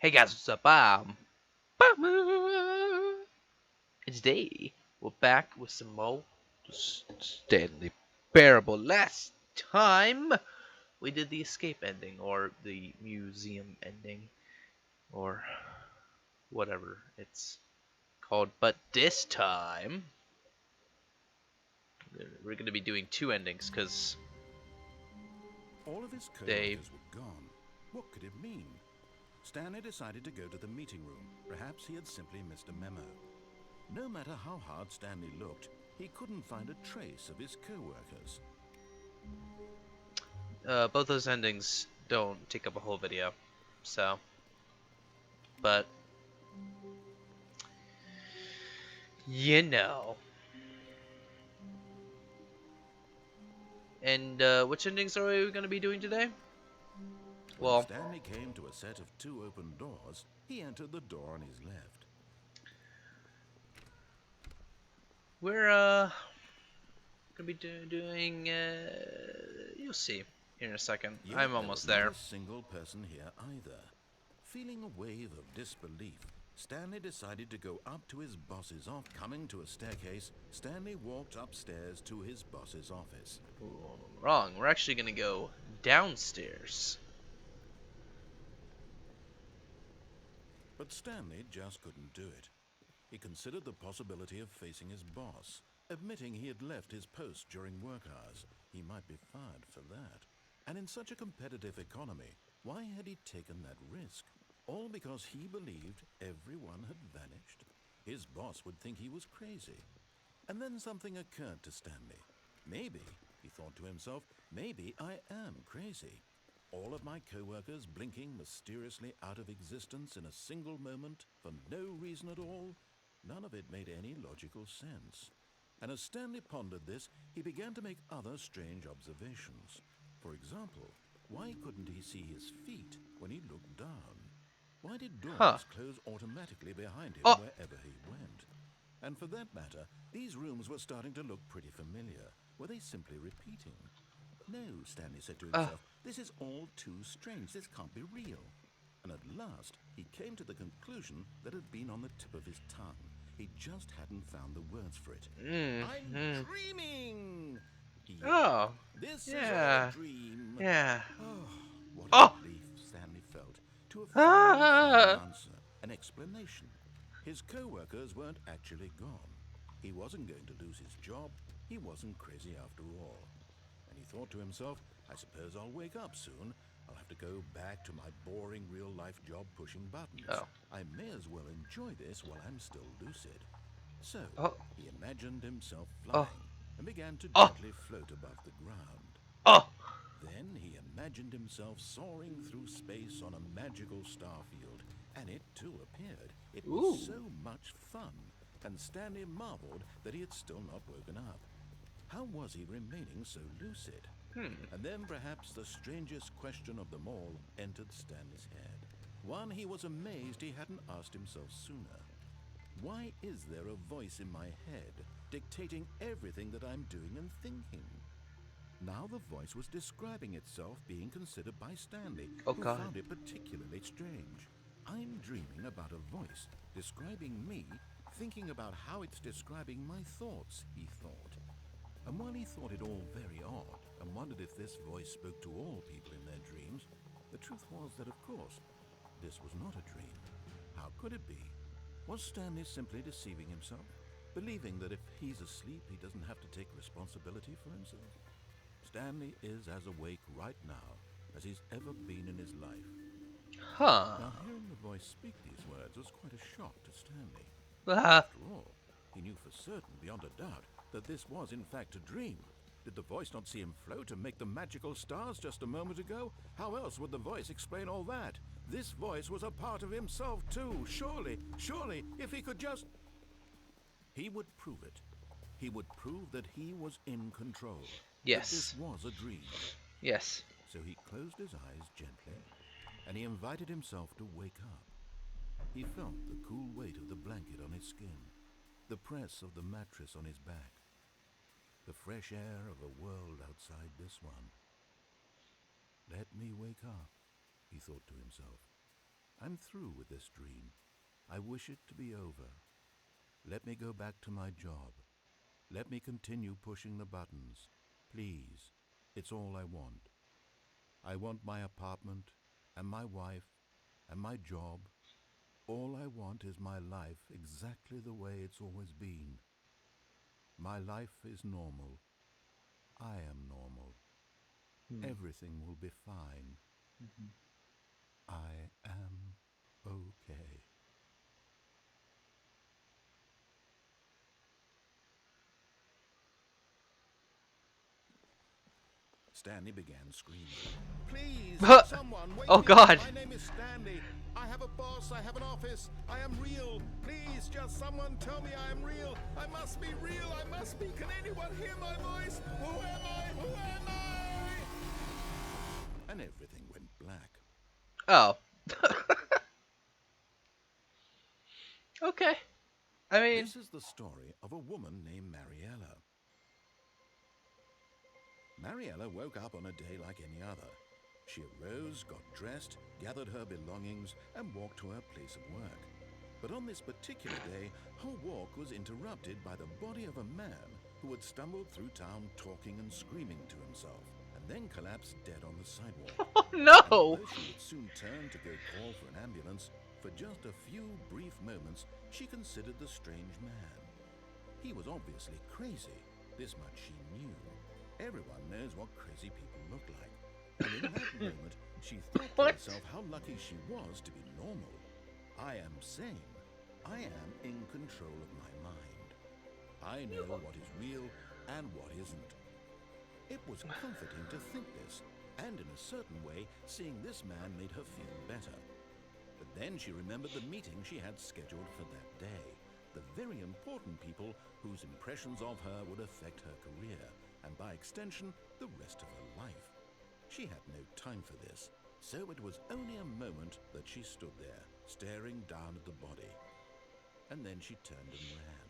Hey guys, what's up? And today we're back with some more Stanley Parable. Last time we did the escape ending, or the museum ending, or whatever it's called. But this time we're going to be doing two endings because All of his they. co-workers were gone. What could it mean? Stanley decided to go to the meeting room. Perhaps he had simply missed a memo. No matter how hard Stanley looked, he couldn't find a trace of his co-workers. Both those endings don't take up a whole video, so. But you know. And which endings are we going to be doing today? When Stanley came to a set of two open doors, he entered the door on his left. We're gonna be doing. You'll see here in a second. Yet I'm almost there. Not a single person here either. Feeling a wave of disbelief, Stanley decided to go up to his boss's office. Coming to a staircase, Stanley walked upstairs to his boss's office. Ooh, wrong. We're actually gonna go downstairs. But Stanley just couldn't do it. He considered the possibility of facing his boss. Admitting he had left his post during work hours, he might be fired for that. And in such a competitive economy, why had he taken that risk? All because he believed everyone had vanished? His boss would think he was crazy. And then something occurred to Stanley. Maybe, he thought to himself, maybe I am crazy. All of my co-workers blinking mysteriously out of existence in a single moment for no reason at all? None of it made any logical sense. And as Stanley pondered this, he began to make other strange observations. For example, why couldn't he see his feet when he looked down? Why did doors close automatically behind him wherever he went? And for that matter, these rooms were starting to look pretty familiar. Were they simply repeating? No, Stanley said to himself, this is all too strange. This can't be real. And at last, he came to the conclusion that had been on the tip of his tongue. He just hadn't found the words for it. I'm dreaming! This is all a dream. Yeah. Oh, what a relief Stanley felt to have finally found an answer, an explanation. His co-workers weren't actually gone. He wasn't going to lose his job. He wasn't crazy after all. And he thought to himself, I suppose I'll wake up soon. I'll have to go back to my boring real-life job pushing buttons. I may as well enjoy this while I'm still lucid. So, he imagined himself flying and began to gently float above the ground. Then he imagined himself soaring through space on a magical starfield, and it too appeared. It was so much fun, and Stanley marveled that he had still not woken up. How was he remaining so lucid? And then perhaps the strangest question of them all entered Stanley's head. One he was amazed he hadn't asked himself sooner. Why is there a voice in my head dictating everything that I'm doing and thinking? Now the voice was describing itself being considered by Stanley, who found it particularly strange. I'm dreaming about a voice describing me, thinking about how it's describing my thoughts, he thought. And while he thought it all very odd and wondered if this voice spoke to all people in their dreams, the truth was that, of course, this was not a dream. How could it be? Was Stanley simply deceiving himself, believing that if he's asleep, he doesn't have to take responsibility for himself? Stanley is as awake right now as he's ever been in his life. Now, hearing the voice speak these words was quite a shock to Stanley. After all, he knew for certain, beyond a doubt, that this was in fact a dream. Did the voice not see him float and make the magical stars just a moment ago? How else would the voice explain all that? This voice was a part of himself too. Surely, if he could just... He would prove it. He would prove that he was in control. Yes. That this was a dream. Yes. So he closed his eyes gently, and he invited himself to wake up. He felt the cool weight of the blanket on his skin, the press of the mattress on his back, the fresh air of a world outside this one. Let me wake up, he thought to himself. I'm through with this dream. I wish it to be over. Let me go back to my job. Let me continue pushing the buttons. Please, it's all I want. I want my apartment, and my wife, and my job. All I want is my life exactly the way it's always been. My life is normal. I am normal. Everything will be fine. I am okay. Stanley began screaming. Please, someone, wake Oh me God. up. My name is Stanley. I have a boss. I have an office. I am real. Please, just someone tell me I am real. I must be real. I must be. Can anyone hear my voice? Who am I? Who am I? And everything went black. Oh. Okay. I mean, This is the story of a woman named Mariella. Mariella woke up on a day like any other. She arose, got dressed, gathered her belongings, and walked to her place of work. But on this particular day, her walk was interrupted by the body of a man who had stumbled through town talking and screaming to himself, and then collapsed dead on the sidewalk. oh And no. although she would soon turn to go call for an ambulance, for just a few brief moments, she considered the strange man. He was obviously crazy. This much she knew. Everyone knows what crazy people look like. And in that moment, she thought to What? herself how lucky she was to be normal. I am sane. I am in control of my mind. I know what is real and what isn't. It was comforting to think this, and in a certain way, seeing this man made her feel better. But then she remembered the meeting she had scheduled for that day. The very important people whose impressions of her would affect her career, and by extension, the rest of her life. She had no time for this, so it was only a moment that she stood there, staring down at the body. And then she turned and ran.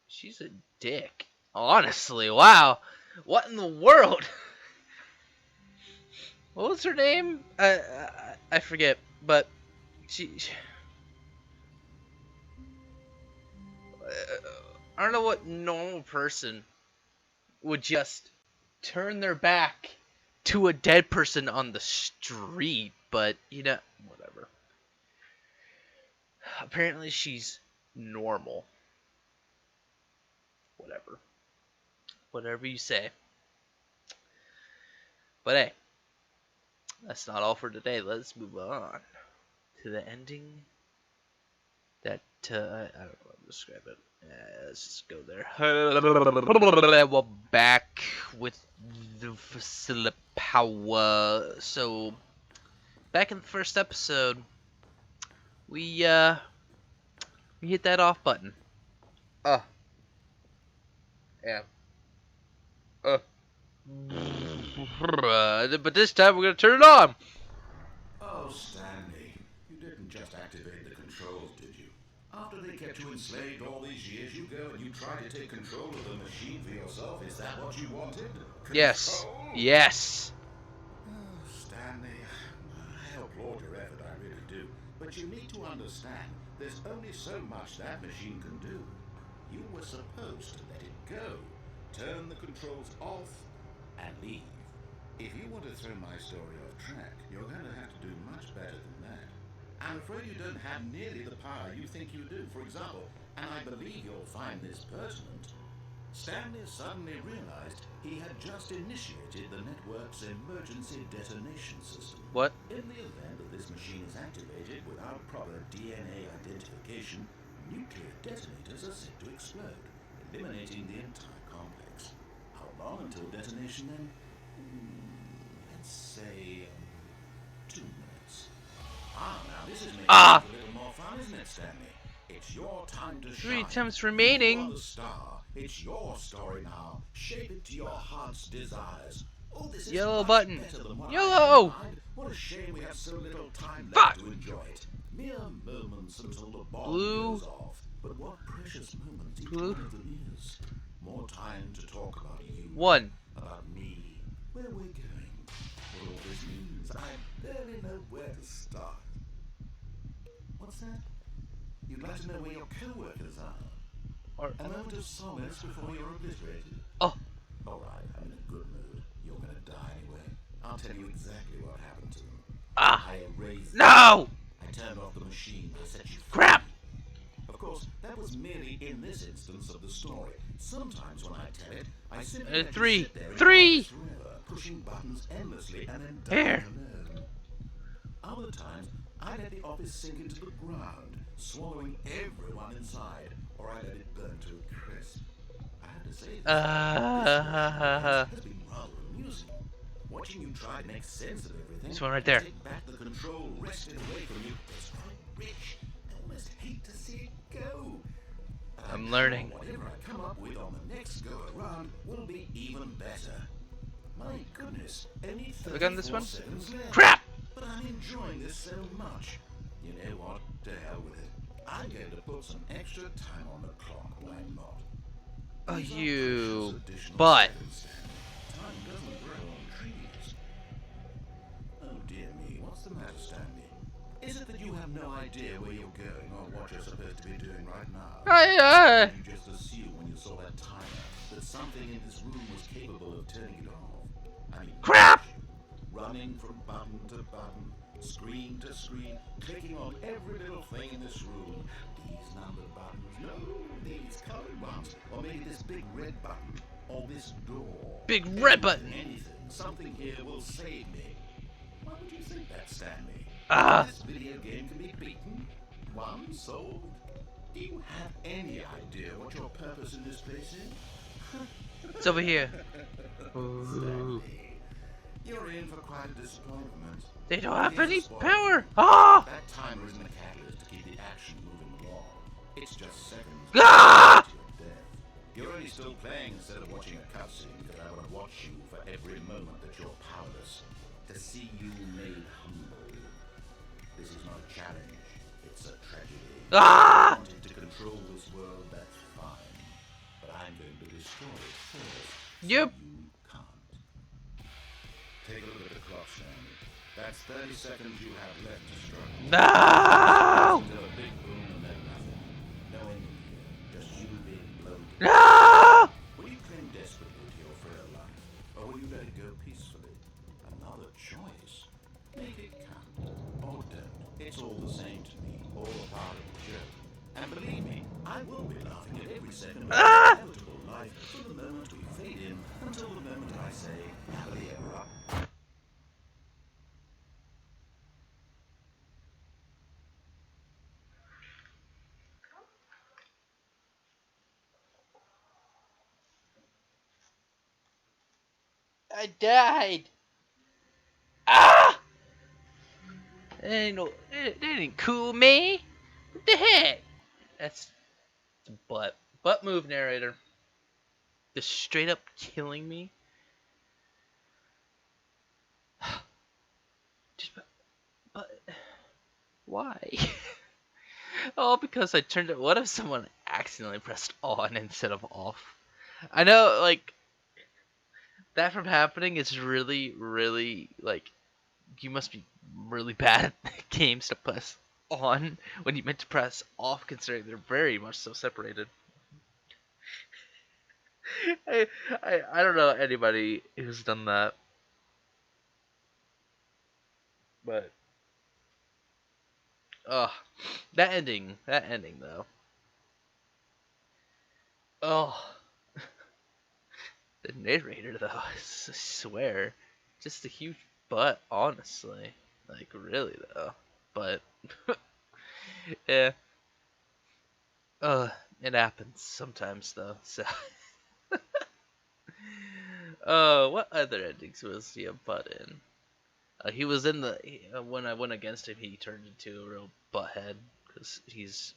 She's a dick. Honestly, wow. What in the world? What was her name? I forget, but she I don't know what normal person would just turn their back to a dead person on the street, but you know, whatever. Apparently she's normal. Whatever. Whatever you say. But hey, that's not all for today. Let's move on to the ending that I don't know how to describe it. Let's just go there. We're back with the facility power. So back in the first episode, we hit that off button. Yeah. But this time we're gonna turn it on. Oh, Stanley, you didn't just activate the controls, did you? After they kept you enslaved all these years, you go and you try to take control of the machine for yourself. Is that what you wanted? Yes. Control? Yes. Oh, Stanley, I applaud your effort, I really do. But you need to understand, there's only so much that machine can do. You were supposed to let it go, turn the controls off, and leave. If you want to throw my story off track, you're going to have to do much better than that. I'm afraid you don't have nearly the power you think you do. For example, and I believe you'll find this pertinent, Stanley suddenly realized he had just initiated the network's emergency detonation system. What? In the event that this machine is activated without proper DNA identification, nuclear detonators are set to explode, eliminating the entire complex. How long until detonation then? Let's say 2 minutes. Now this is making it a little more fun, isn't it, Stanley? It's your time to shine. 3 attempts You remaining. are the star. It's your story now. Shape it to your heart's desires. Oh, this is Yellow much button. better than what I Yellow. had in mind. What a shame we have so little time Fuck. left to enjoy it. Mere moments until the bomb Blue. goes off. But what precious moments each Blue. one of them is. More time to talk about you. 1. about me, where we're going, what all this means. I barely know where to start. What's that? You'd like to know where your co-workers are? Or A moment of solace before you're obliterated? oh, All right, I'm in a good mood. You're gonna die anyway. I'll tell you exactly what happened to them. ah, I erased them. no, I turned off the machine. I set you free. crap. Of course, that was merely in this instance of the story. Sometimes when I tell it, I simply let you sit there in your office Three. forever, pushing buttons endlessly and then Here. dying alone. Other times, I let the office sink into the ground, swallowing everyone inside, or I let it burn to a crisp. I have to say this version of events has been rather amusing. Watching you try to make sense of everything, This one right and there. take back the control wrested away from you, is quite rich. I almost hate to see it go. But I'm sure learning. whatever I come up with on the next go around will be even better. My goodness, only Have we gotten this 34 one? seconds left. Crap. But I'm enjoying this so much. You know what? To hell with it. I'm going to put some extra time on the clock. Why not? Oh, These are you precious additional butt. seconds, Stanley. Time doesn't grow on trees. Oh dear me, what's the matter, Stanley? Is it that you have no idea where you're going or what you're supposed to be doing right now? Did you just assume when you saw that timer that something in this room was capable of turning it off? I mean, Crap. running from button to button, screen to screen, clicking on every little thing in this room. These numbered buttons, no, these colored ones, or maybe this big red button, or this door. Big red button. Anything, something here will save me. Why would you think that, Stanley? Ah. This video game can be beaten, won, solved. Do you have any idea what your purpose in this place is? It's over here. Stanley, you're in for quite a disappointment. They don't have Here's a any spoiler. power. Ah. That timer isn't a catalyst to keep the action moving along. It's just seconds Ah! to your death. You're only still playing instead of watching a cutscene because I want to watch you for every moment that you're powerless. To see you made humble. This is not a challenge. It's a tragedy. Ah! You wanted to control this world, that's fine. But I'm going to destroy it first. Yep. So you can't. Take a look at the clock, Stanley. That's 30 seconds you have left to struggle. No. Until a big boom and then nothing. No ending here. Just you being blown. No. Will you cling desperately to your frail life? Or will you let it go peacefully? Another choice. Make it count. Or don't. It's all the same to me. All a part of the joke. And believe me, I will be laughing at every second of your inevitable life from the moment we fade in until the moment I say, happily ever after. I died. Ah! That ain't no. That ain't cool, me. What the heck? That's the butt move, narrator. Just straight up killing me. Just, but why? Oh, because I turned it. What if someone accidentally pressed on instead of off? I know, like that from happening is really, really like you must be really bad at games to press on when you meant to press off, considering they're very much so separated. I don't know anybody who's done that, but oh, that ending though. Oh, the narrator though, I swear, just a huge butt, honestly. Like really though, but yeah. It happens sometimes though. So, what other endings was he a butt in? He was in when I went against him, he turned into a real butthead because he's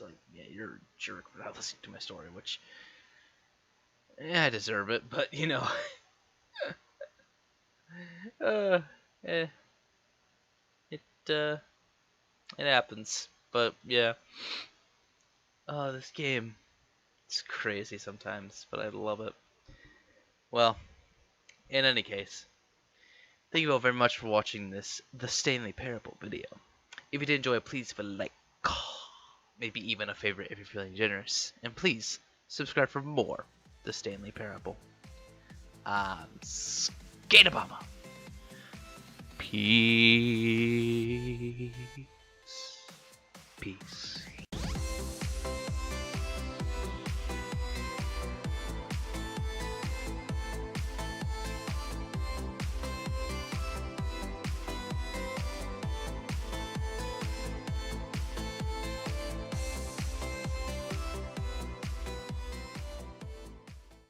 like, yeah, you're a jerk for not listening to my story, which I deserve it, but uh, eh, it uh, it happens. But yeah, this game. It's crazy sometimes, but I love it. Well, in any case, thank you all very much for watching this The Stanley Parable video. If you did enjoy it, please leave a like, maybe even a favorite if you're feeling generous, and please subscribe for more The Stanley Parable. Skatabama. Peace. Peace.